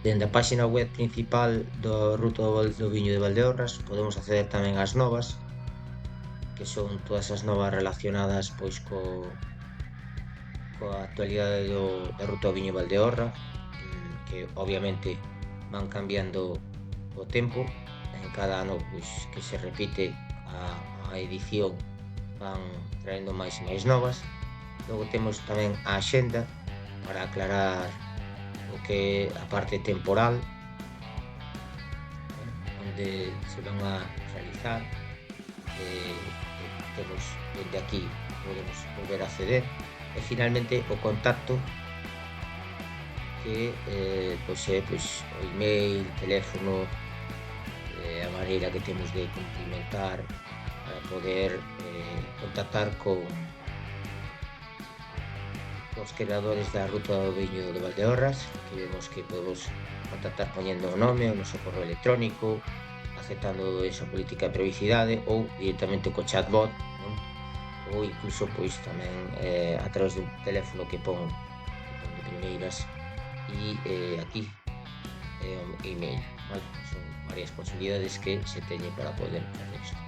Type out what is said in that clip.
Dende a páxina web principal da Ruta do Viño de Valdeorras podemos acceder tamén ás novas, que son todas as novas relacionadas pois coa actualidade da Ruta do Viño de Valdeorra, que obviamente van cambiando o tempo, en cada ano pois que se repite a edición van traendo máis e máis novas. Logo temos tamén a axenda para aclarar o que é a parte temporal, onde se van a realizar, temos dende aquí podemos volver a acceder, e finalmente o contacto, que pois é o email, teléfono, a maneira que temos de cumplimentar para poder contactar cos creadores da Ruta do Viño de Valdeorras, que vemos que podemos contactar poñendo o nome, o noso correo electrónico, aceptando esa política de privacidade ou directamente co chatbot, non? Ou incluso pois tamén a través dun teléfono que pon de primeiras, e aquí o email, vale? Son varias posibilidades que se teñen para poder facer isto.